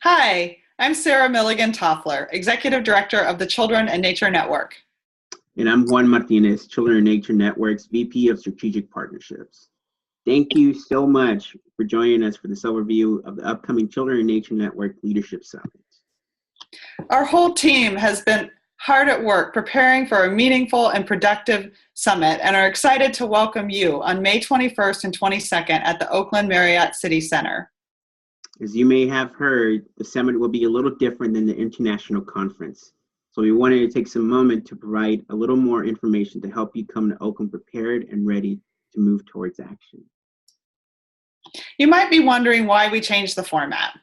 Hi, I'm Sarah Milligan Toffler, Executive Director of the Children and Nature Network. And I'm Juan Martinez, Children and Nature Network's VP of Strategic Partnerships. Thank you so much for joining us for this overview of the upcoming Children and Nature Network Leadership Summit. Our whole team has been hard at work preparing for a meaningful and productive summit and are excited to welcome you on May 21st and 22nd at the Oakland Marriott City Center. As you may have heard, the summit will be a little different than the international conference. So we wanted to take some moment to provide a little more information to help you come to Oakland prepared and ready to move towards action. You might be wondering why we changed the format.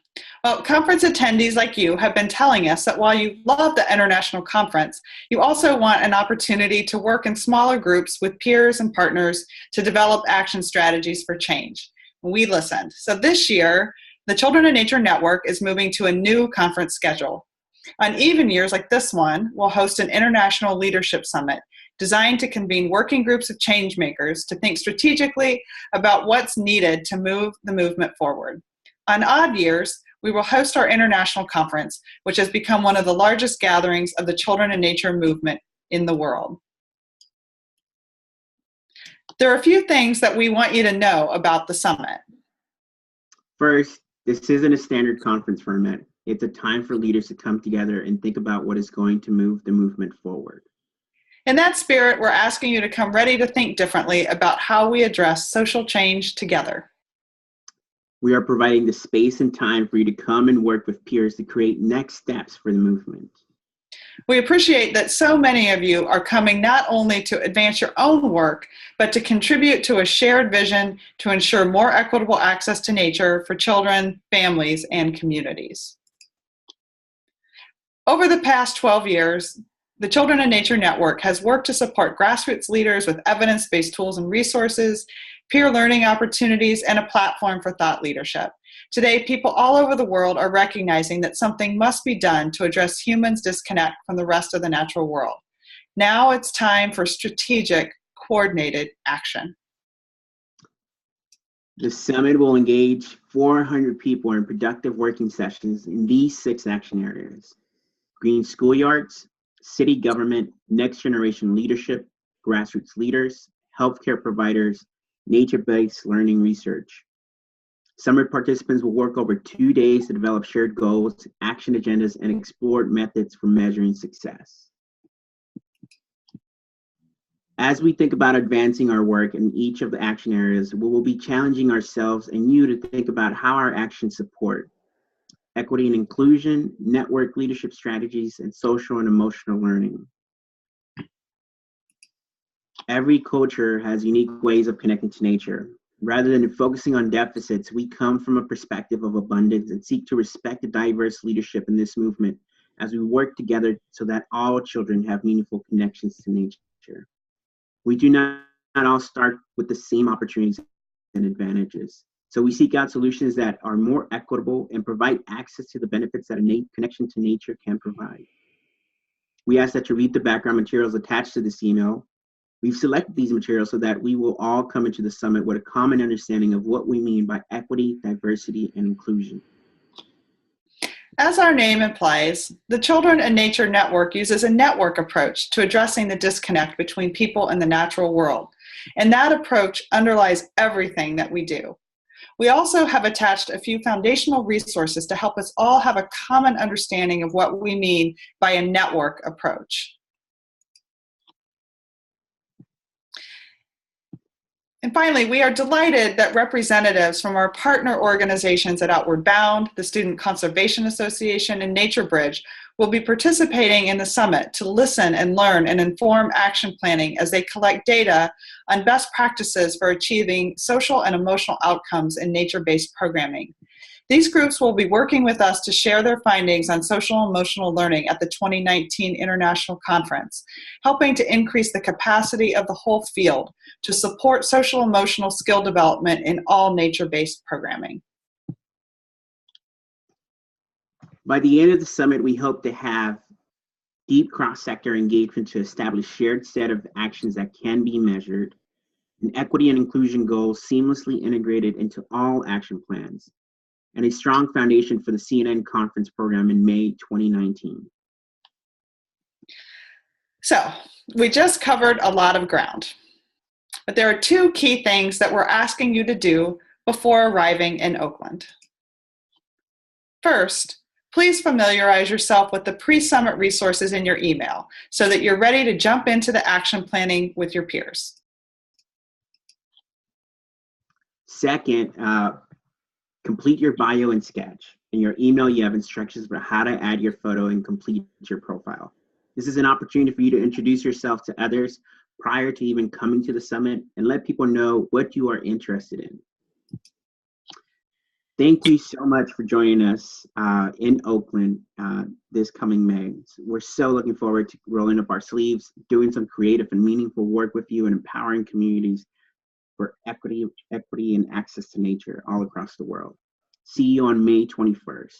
Well, conference attendees like you have been telling us that while you love the international conference, you also want an opportunity to work in smaller groups with peers and partners to develop action strategies for change. We listened. So this year, the Children and Nature Network is moving to a new conference schedule. On even years like this one, we'll host an international leadership summit designed to convene working groups of change makers to think strategically about what's needed to move the movement forward. On odd years, we will host our international conference, which has become one of the largest gatherings of the Children and Nature movement in the world. There are a few things that we want you to know about the summit. First, this isn't a standard conference format. It's a time for leaders to come together and think about what is going to move the movement forward. In that spirit, we're asking you to come ready to think differently about how we address social change together. We are providing the space and time for you to come and work with peers to create next steps for the movement. We appreciate that so many of you are coming not only to advance your own work, but to contribute to a shared vision to ensure more equitable access to nature for children, families, and communities. Over the past 12 years, the Children and Nature Network has worked to support grassroots leaders with evidence-based tools and resources, peer learning opportunities, and a platform for thought leadership. Today, people all over the world are recognizing that something must be done to address humans' disconnect from the rest of the natural world. Now it's time for strategic, coordinated action. The summit will engage 400 people in productive working sessions in these 6 action areas: green schoolyards, city government, next generation leadership, grassroots leaders, healthcare providers, nature-based learning research. Summit participants will work over 2 days to develop shared goals, action agendas, and explore methods for measuring success. As we think about advancing our work in each of the action areas, we will be challenging ourselves and you to think about how our actions support equity and inclusion, network leadership strategies, and social and emotional learning. Every culture has unique ways of connecting to nature. Rather than focusing on deficits, we come from a perspective of abundance and seek to respect the diverse leadership in this movement as we work together so that all children have meaningful connections to nature. We do not all start with the same opportunities and advantages. So we seek out solutions that are more equitable and provide access to the benefits that a connection to nature can provide. We ask that you read the background materials attached to this email. We've selected these materials so that we will all come into the summit with a common understanding of what we mean by equity, diversity, and inclusion. As our name implies, the Children and Nature Network uses a network approach to addressing the disconnect between people and the natural world, and that approach underlies everything that we do. We also have attached a few foundational resources to help us all have a common understanding of what we mean by a network approach. And finally, we are delighted that representatives from our partner organizations at Outward Bound, the Student Conservation Association, and Nature Bridge will be participating in the summit to listen and learn and inform action planning as they collect data on best practices for achieving social and emotional outcomes in nature-based programming. These groups will be working with us to share their findings on social and emotional learning at the 2019 International Conference, helping to increase the capacity of the whole field to support social emotional skill development in all nature-based programming. By the end of the summit, we hope to have deep cross-sector engagement to establish shared set of actions that can be measured, and equity and inclusion goals seamlessly integrated into all action plans, and a strong foundation for the C&NN conference program in May 2019. So, we just covered a lot of ground, but there are two key things that we're asking you to do before arriving in Oakland. First, please familiarize yourself with the pre-summit resources in your email so that you're ready to jump into the action planning with your peers. Second, complete your bio and sketch. In your email, you have instructions about how to add your photo and complete your profile. This is an opportunity for you to introduce yourself to others prior to even coming to the summit and let people know what you are interested in. Thank you so much for joining us in Oakland this coming May. We're so looking forward to rolling up our sleeves, doing some creative and meaningful work with you and empowering communities for equity and access to nature all across the world. See you on May 21st.